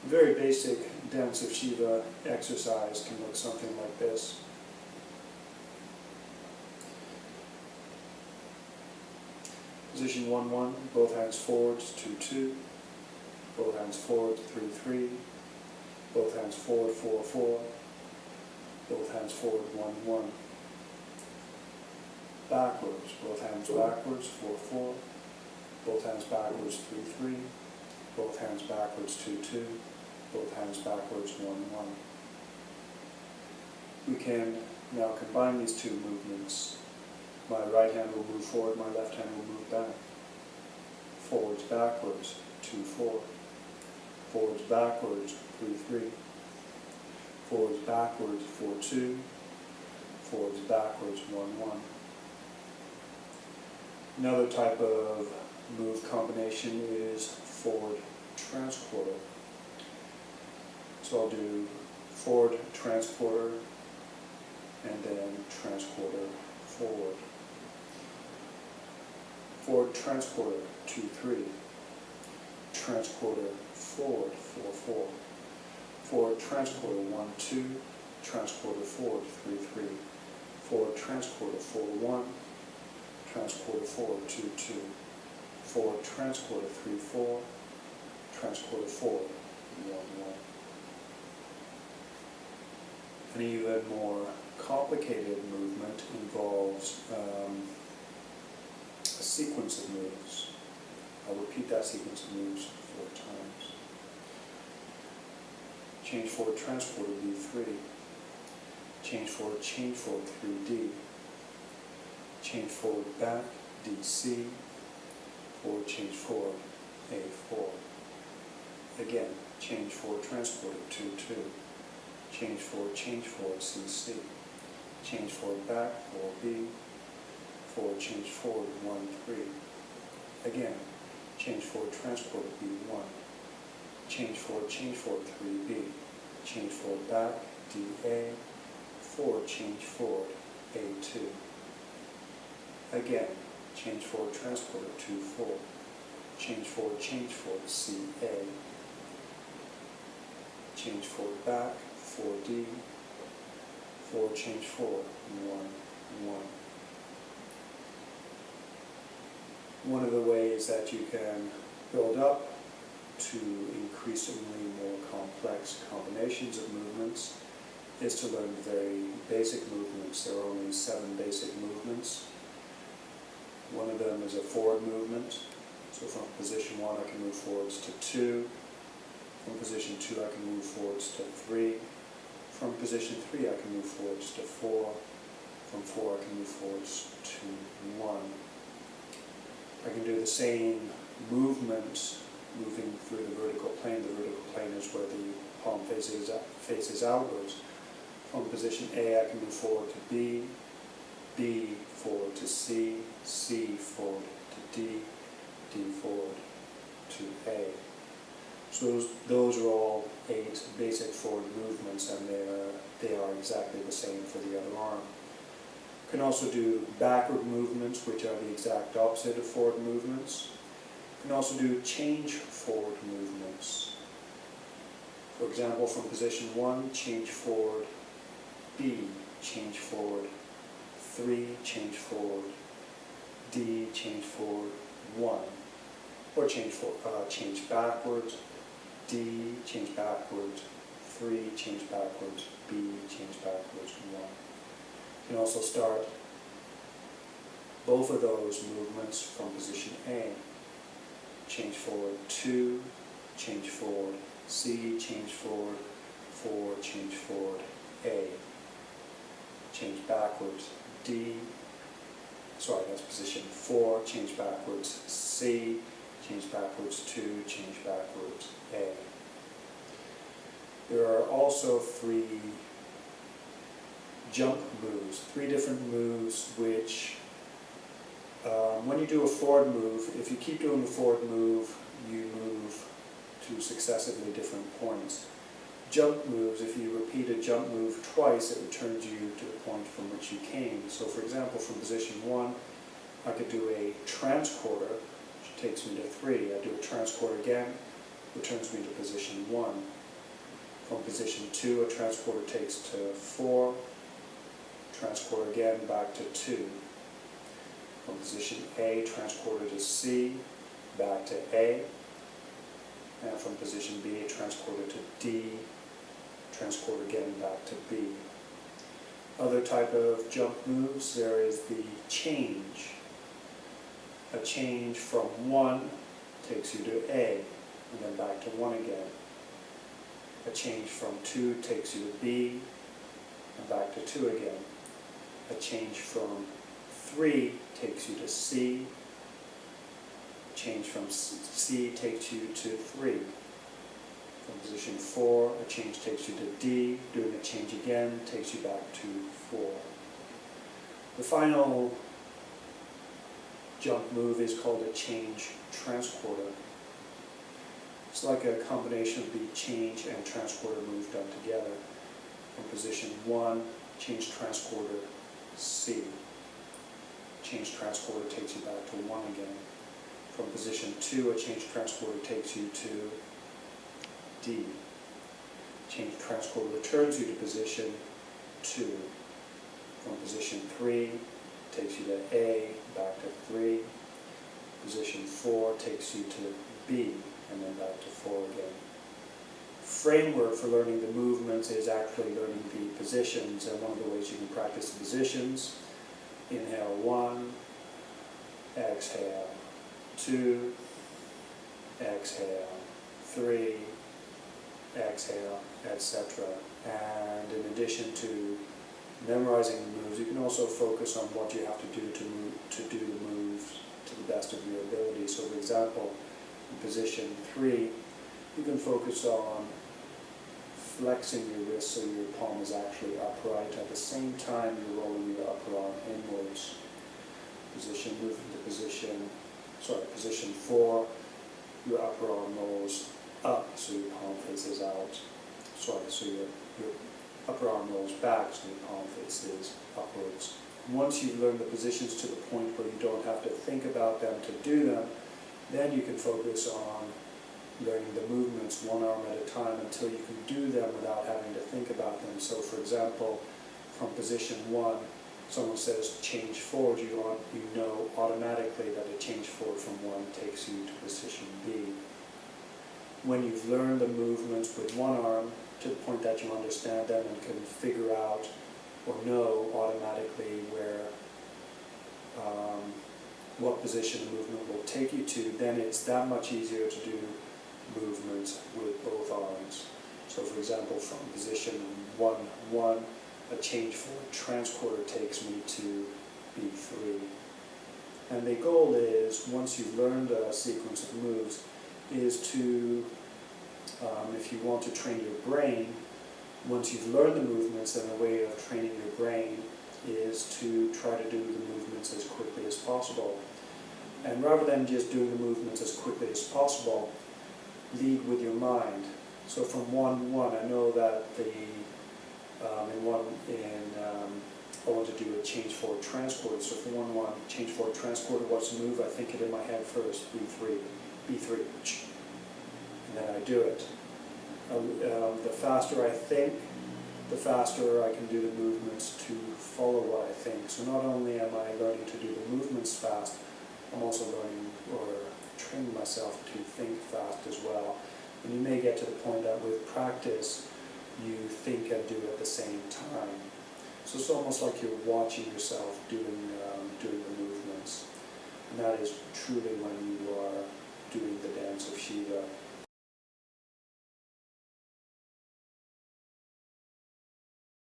A very basic dance of Shiva exercise can look something like this. Position 1-1, both hands forward, 2-2, both hands forward, 3-3, both hands forward, 4-4, both hands forward, 1-1. Backwards, both hands backwards, 4-4, both hands backwards, 3-3, both hands backwards, 2-2, both hands backwards, 1-1. We can now combine these two movements. My right hand will move forward, my left hand will move back. Forwards, backwards, 2-4. Forwards, backwards, 3-3. Forwards, backwards, 4-2. Forwards, backwards, 1-1. Another type of move combination is forward transporter. So I'll do forward transporter and then transporter forward. Forward transporter, 2-3. Transporter forward, 4-4. Forward transporter, 1-2. Transporter forward, 3-3. Forward transporter, 4-1. Transporter forward, 2-2. Forward transporter, 3-4. Transporter forward, 1-1. An even more complicated movement involves a sequence of moves. I'll repeat that sequence of moves 4 times. Change forward transporter, B3. Change forward 3D. Change forward back, DC. Forward change forward, A4. Again, change forward transporter, 2-2. Change forward, CC. Change forward back, 4B. Forward change forward, 1-3. Again, change forward transporter, B1. Change forward, 3B. Change forward back, DA. Forward change forward, A2. Again, change forward transporter, 2-4. Change forward, CA. Change forward back, 4D. Forward change forward, 1-1. One of the ways that you can build up to increasingly more complex combinations of movements is to learn very basic movements. There are only 7 basic movements. One of them is a forward movement. So from position 1 I can move forwards to 2. From position 2 I can move forwards to 3. From position 3 I can move forwards to 4. From 4 I can move forwards to 1. I can do the same movement moving through the vertical plane. The vertical plane is where the palm faces outwards. From position A I can move forward to B, B forward to C, C forward to D, D forward to A. So those are all 8 basic forward movements, and they are exactly the same for the other arm. You can also do backward movements, which are the exact opposite of forward movements. You can also do change forward movements. For example, from position 1, change forward B, change forward 3, change forward D, change forward 1. Or change backwards, D, change backwards 3, change backwards B, change backwards 1. You can also start both of those movements from position A. Change forward 2, change forward C, change forward 4, change forward A. Change backwards D, that's position 4, change backwards C, change backwards 2, change backwards A. There are also 3 jump moves, 3 different moves which, when you do a forward move, if you keep doing the forward move, you move to successively different points. Jump moves, if you repeat a jump move twice, it returns you to the point from which you came. So for example, from position 1, I could do a transporter, which takes me to 3. I do a transporter again, returns me to position 1. From position 2, a transporter takes to 4, transporter again back to 2. From position A, transporter to C, back to A. And from position B, transporter to D, transporter again back to B. Other type of jump moves, there is the change. A change from 1 takes you to A, and then back to 1 again. A change from 2 takes you to B, and back to 2 again. A change from 3 takes you to C. A change from C takes you to 3. From position 4, a change takes you to D. Doing a change again takes you back to 4. The final jump move is called a change transporter. It's like a combination of the change and transporter move done together. From position 1, change transporter C. Change transporter takes you back to 1 again. From position 2, a change transporter takes you to D. Change transporter returns you to position 2. From position 3, takes you to A, back to 3. Position 4 takes you to B, and then back to 4 again. Framework for learning the movements is actually learning the positions, and one of the ways you can practice the positions: inhale 1, exhale 2, exhale 3, exhale, etc. And in addition to memorizing the moves, you can also focus on what you have to do to do the moves to the best of your ability. So for example, in position 3, you can focus on flexing your wrist so your palm is actually upright. At the same time, you're rolling your upper arm inwards. Position 4, your upper arm rolls up so your palm faces out. So your upper arm rolls back so your palm faces upwards. Once you've learned the positions to the point where you don't have to think about them to do them, then you can focus on learning the movements one arm at a time until you can do them without having to think about them. So for example, from position 1, someone says change forward, you know automatically that a change forward from 1 takes you to position B. When you've learned the movements with one arm to the point that you understand them and can figure out or know automatically what position the movement will take you to, then it's that much easier to do movements with both arms. So for example, from position 1, a change forward transporter takes me to B3. And the goal is, once you've learned a sequence of moves, is to, if you want to train your brain, once you've learned the movements, then the way of training your brain is to try to do the movements as quickly as possible. And rather than just doing the movements as quickly as possible, lead with your mind. So from 1-1, I know that I want to do a change forward transporter. So for 1-1, change forward transporter, what's the move? I think it in my head first, B3, and then I do it. The faster I think, the faster I can do the movements to follow what I think. So not only am I learning to do the movements fast, I'm also learning or training myself to think fast as well. And you may get to the point that with practice, you think and do at the same time. So it's almost like you're watching yourself doing the movements. And that is truly when you are doing the dance of Shiva.